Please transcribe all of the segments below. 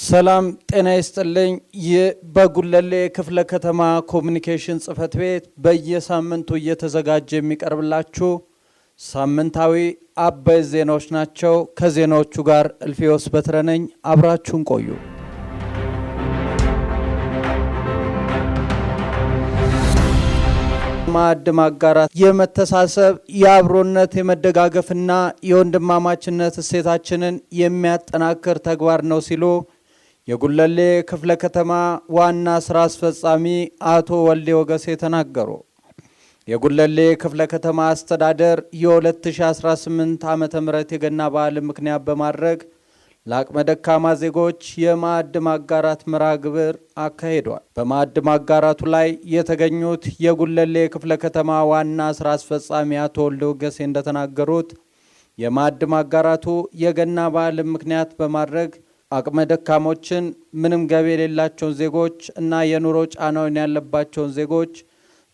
ሰላም ጤና ይስጥልኝ። በጉለሌ ክፍለ ከተማ ኮሙኒኬሽን ጽህፈት ቤት በየሳምንቱ እየተዘጋጀ የሚቀርብላችሁ ሳምንታዊ አበይት ዜናዎች ናቸው። ከዜናዎቹ ጋር እልፊዮስ በትረ ነኝ። አብራችሁን ቆዩ። ማዕድ ማጋራት የመተሳሰብ የአብሮነት የመደጋገፍና የወንድማማችነት እሴታችንን የሚያጠናክር ተግባር ነው ሲሉ የጉለሌ ክፍለ ከተማ ዋና ስራ አስፈጻሚ አቶ ወልዴ ወገሴ ተናገሩ። የጉለሌ ክፍለ ከተማ አስተዳደር የ2018 ዓመተ ምህረት የገና በዓል ምክንያት በማድረግ ለአቅመ ደካማ ዜጎች የማዕድ ማጋራት መርሃ ግብር አካሂዷል። በማዕድ ማጋራቱ ላይ የተገኙት የጉለሌ ክፍለ ከተማ ዋና ስራ አስፈጻሚ አቶ ወልዴ ወገሴ እንደተናገሩት የማዕድ ማጋራቱ የገና በዓል ምክንያት በማድረግ አቅመ ደካሞችን፣ ምንም ገቢ የሌላቸውን ዜጎች እና የኑሮ ጫናውን ያለባቸውን ዜጎች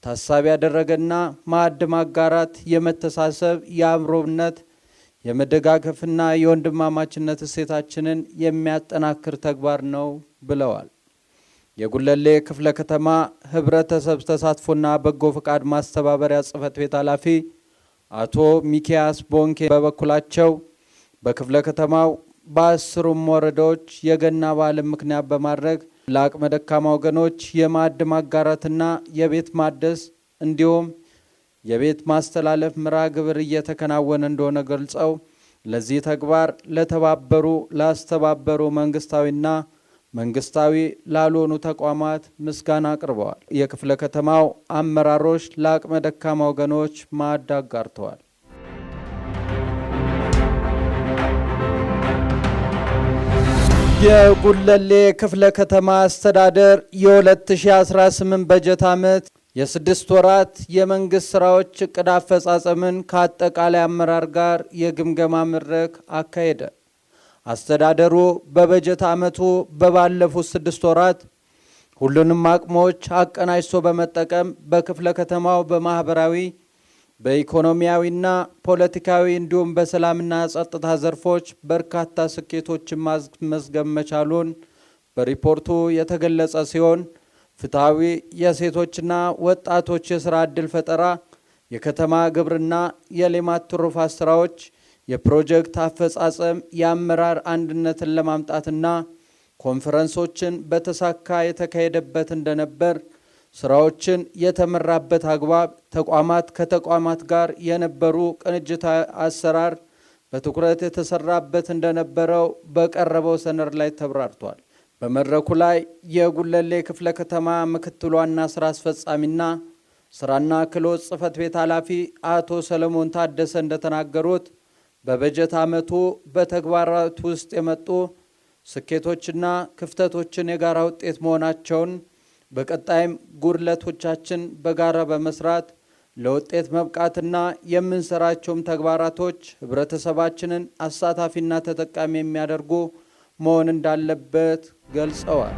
ታሳቢ ያደረገና ማዕድ ማጋራት የመተሳሰብ የአብሮነት የመደጋገፍና የወንድማማችነት እሴታችንን የሚያጠናክር ተግባር ነው ብለዋል። የጉለሌ ክፍለ ከተማ ህብረተሰብ ተሳትፎና በጎ ፈቃድ ማስተባበሪያ ጽህፈት ቤት ኃላፊ አቶ ሚኪያስ ቦንኬ በበኩላቸው በክፍለ ከተማው በ10ሩም ወረዳዎች የገና በዓል ምክንያት በማድረግ ለአቅመ ደካማ ወገኖች የማዕድ ማጋራትና የቤት ማደስ እንዲሁም የቤት ማስተላለፍ መርሃ ግብር እየተከናወነ እንደሆነ ገልጸው ለዚህ ተግባር ላስተባበሩ መንግስታዊና መንግስታዊ ላልሆኑ ተቋማት ምስጋና አቅርበዋል። የክፍለ ከተማው አመራሮች ለአቅመ ደካማ ወገኖች ማዕድ አጋርተዋል። የጉለሌ ክፍለ ከተማ አስተዳደር የ2018 በጀት ዓመት የ6 ወራት የመንግስት ስራዎች እቅድ አፈጻጸምን ከአጠቃላይ አመራር ጋር የግምገማ መድረክ አካሄደ። አስተዳደሩ በበጀት ዓመቱ ባለፉት 6 ወራት ሁሉንም አቅሞች አቀናጅቶ በመጠቀም በክፍለ ከተማው በማህበራዊ በኢኮኖሚያዊና ፖለቲካዊ እንዲሁም በሰላምና ጸጥታ ዘርፎች በርካታ ስኬቶችን ማስመዝገብ መቻሉን በሪፖርቱ የተገለጸ ሲሆን ፍትሐዊ የሴቶችና ወጣቶች የስራ ዕድል ፈጠራ፣ የከተማ ግብርና፣ የሌማት ትሩፋት ስራዎች፣ የፕሮጀክት አፈጻጸም፣ የአመራር አንድነትን ለማምጣትና ኮንፈረንሶችን በተሳካ የተካሄደበት እንደነበር፣ ስራዎችን የተመራበት አግባብ፣ ተቋማት ከተቋማት ጋር የነበሩ ቅንጅታዊ አሰራር በትኩረት የተሰራበት እንደነበረው በቀረበው ሰነድ ላይ ተብራርቷል። በመድረኩ ላይ የጉለሌ ክፍለ ከተማ ምክትል ዋና ስራ አስፈጻሚና ስራና ክህሎት ጽህፈት ቤት ኃላፊ አቶ ሰለሞን ታደሰ እንደተናገሩት በበጀት ዓመቱ በተግባራት ውስጥ የመጡ ስኬቶችና ክፍተቶችን የጋራ ውጤት መሆናቸውን በቀጣይም ጉድለቶቻችን በጋራ በመስራት ለውጤት መብቃትና የምንሰራቸውም ተግባራቶች ህብረተሰባችንን አሳታፊና ተጠቃሚ የሚያደርጉ መሆን እንዳለበት ገልጸዋል።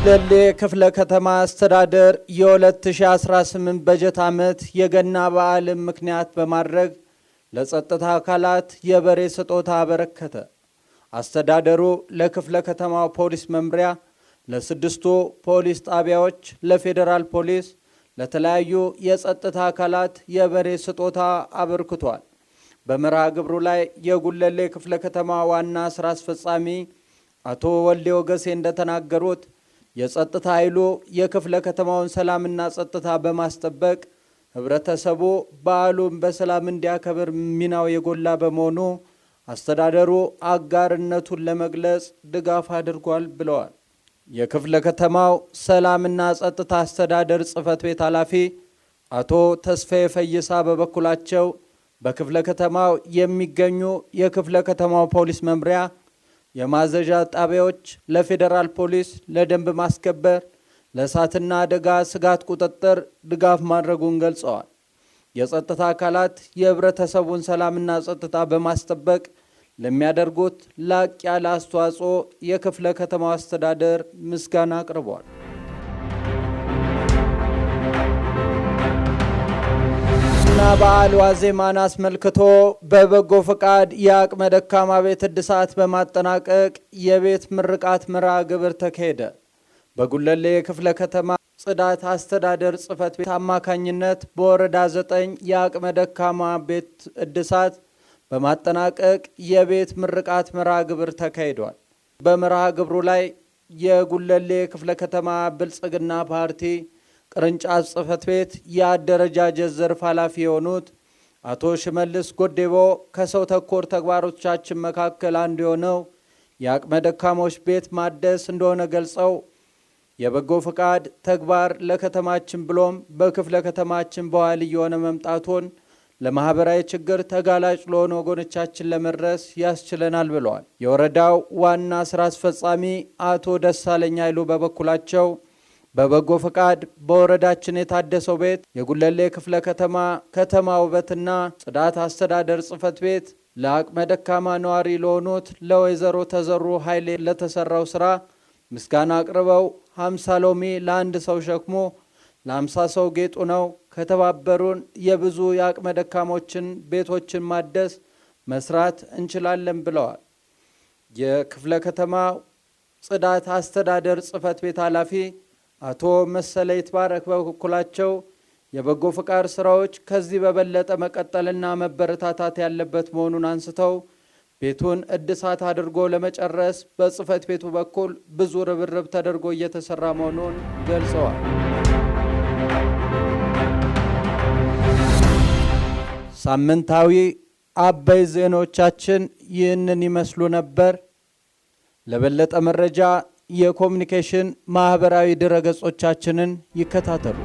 ጉለሌ ክፍለ ከተማ አስተዳደር የ2018 በጀት ዓመት የገና በዓል ምክንያት በማድረግ ለጸጥታ አካላት የበሬ ስጦታ አበረከተ። አስተዳደሩ ለክፍለ ከተማው ፖሊስ መምሪያ፣ ለ6ቱ ፖሊስ ጣቢያዎች፣ ለፌዴራል ፖሊስ፣ ለተለያዩ የጸጥታ አካላት የበሬ ስጦታ አበርክቷል። በመርሃ ግብሩ ላይ የጉለሌ ክፍለ ከተማ ዋና ስራ አስፈጻሚ አቶ ወልዴ ወገሴ እንደተናገሩት የጸጥታ ኃይሉ የክፍለ ከተማውን ሰላምና ጸጥታ በማስጠበቅ ህብረተሰቡ በዓሉን በሰላም እንዲያከብር ሚናው የጎላ በመሆኑ አስተዳደሩ አጋርነቱን ለመግለጽ ድጋፍ አድርጓል ብለዋል። የክፍለ ከተማው ሰላምና ጸጥታ አስተዳደር ጽህፈት ቤት ኃላፊ አቶ ተስፋዬ ፈይሳ በበኩላቸው በክፍለ ከተማው የሚገኙ የክፍለ ከተማው ፖሊስ መምሪያ፣ የማዘዣ ጣቢያዎች ለፌዴራል ፖሊስ ለደንብ ማስከበር፣ ለእሳትና አደጋ ስጋት ቁጥጥር ድጋፍ ማድረጉን ገልጸዋል። የጸጥታ አካላት የህብረተሰቡን ሰላምና ጸጥታ በማስጠበቅ ለሚያደርጉት ላቅ ያለ አስተዋጽኦ የክፍለ ከተማው አስተዳደር ምስጋና አቅርበዋል። በዓል ዋዜማን አስመልክቶ በበጎ ፈቃድ የአቅመ ደካማ ቤት እድሳት በማጠናቀቅ የቤት ምርቃት መርሃ ግብር ተካሄደ። በጉለሌ ክፍለ ከተማ ጽዳት አስተዳደር ጽሕፈት ቤት አማካኝነት በወረዳ 9 የአቅመ ደካማ ቤት እድሳት በማጠናቀቅ የቤት ምርቃት መርሃ ግብር ተካሂዷል። በመርሃ ግብሩ ላይ የጉለሌ ክፍለ ከተማ ብልጽግና ፓርቲ ቅርንጫፍ ጽሕፈት ቤት የአደረጃጀት ዘርፍ ኃላፊ የሆኑት አቶ ሽመልስ ጎዴቦ ከሰው ተኮር ተግባሮቻችን መካከል አንዱ የሆነው የአቅመ ደካሞች ቤት ማደስ እንደሆነ ገልጸው የበጎ ፈቃድ ተግባር ለከተማችን ብሎም በክፍለ ከተማችን በኋላ እየሆነ መምጣቱን ለማህበራዊ ችግር ተጋላጭ ለሆኑ ወገኖቻችን ለመድረስ ያስችለናል ብለዋል። የወረዳው ዋና ስራ አስፈጻሚ አቶ ደሳለኝ ኃይሉ በበኩላቸው በበጎ ፈቃድ በወረዳችን የታደሰው ቤት የጉለሌ ክፍለ ከተማ ውበትና ጽዳት አስተዳደር ጽሕፈት ቤት ለአቅመ ደካማ ነዋሪ ለሆኑት ለወይዘሮ ተዘሩ ኃይሌ ለተሰራው ስራ ምስጋና አቅርበው 50 ሎሚ ለአንድ ሰው ሸክሞ ለ50 ሰው ጌጡ ነው፣ ከተባበሩን የብዙ የአቅመ ደካሞችን ቤቶችን ማደስ መስራት እንችላለን ብለዋል። የክፍለ ከተማ ጽዳት አስተዳደር ጽሕፈት ቤት ኃላፊ አቶ መሰለ ይትባረክ በበኩላቸው የበጎ ፈቃድ ስራዎች ከዚህ በበለጠ መቀጠልና መበረታታት ያለበት መሆኑን አንስተው ቤቱን እድሳት አድርጎ ለመጨረስ በጽሕፈት ቤቱ በኩል ብዙ ርብርብ ተደርጎ እየተሰራ መሆኑን ገልጸዋል። ሳምንታዊ አበይ ዜናዎቻችን ይህንን ይመስሉ ነበር። ለበለጠ መረጃ የኮሙኒኬሽን ማህበራዊ ድረገጾቻችንን ይከታተሉ።